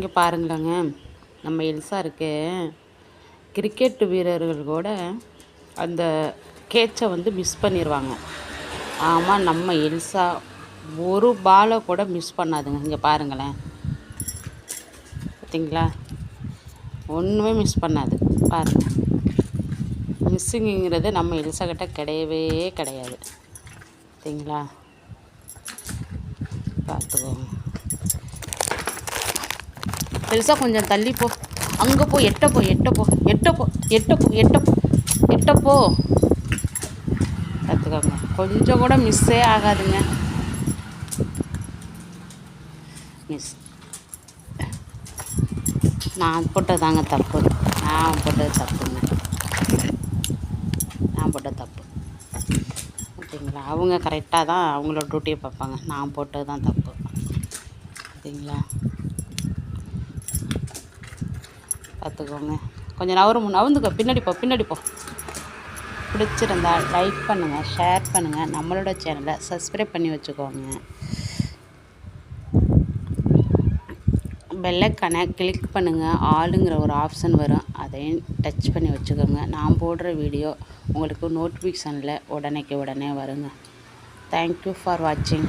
இங்கே பாருங்களேங்க, நம்ம எல்சா இருக்கு கிரிக்கெட் வீரர்கள் கூட அந்த கேட்சை வந்து மிஸ் பண்ணிடுவாங்க. ஆமாம், நம்ம எல்சா ஒரு பாலை கூட மிஸ் பண்ணாதுங்க. இங்கே பாருங்களேன், பார்த்தீங்களா? ஒன்றுமே மிஸ் பண்ணாது. பாருங்கள், மிஸ்ஸிங்கிறது நம்ம எல்சா கிட்ட கிடையவே கிடையாது. பார்த்தீங்களா? பார்த்துக்கோங்க. எல்சா கொஞ்சம் தள்ளி போ, அங்கே போ, எட்டப்போ எட்டப்போ எட்டப்போ எட்டப்போ எட்டப்போ எட்டப்போ. பார்த்துக்கோங்க, கொஞ்சம் கூட மிஸ்ஸே ஆகாதுங்க. மிஸ் நான் போட்டதாங்க தப்பு. நான் போட்டது தப்புங்க. நான் போட்டது தப்பு. ஓகேங்களா? அவங்க கரெக்டாக தான் அவங்களோட டியூட்டியை பார்ப்பாங்க. நான் போட்டது தான் தப்பு. ஓகேங்களா? பார்த்துக்கோங்க. கொஞ்சம் நவந்துக்கோ, பின்னாடி போ, பின்னாடி போ. பிடிச்சிருந்தா லைக் பண்ணுங்கள், ஷேர் பண்ணுங்கள், நம்மளோட சேனலை சப்ஸ்கிரைப் பண்ணி வச்சுக்கோங்க. பெல்லைக்கானை கிளிக் பண்ணுங்கள். ஆளுங்கிற ஒரு ஆப்ஷன் வரும், அதையும் டச் பண்ணி வச்சுக்கோங்க. நான் போடுற வீடியோ உங்களுக்கு நோட்டிஃபிகேஷனில் உடனே வருங்க. தேங்க்யூ ஃபார் வாட்சிங்.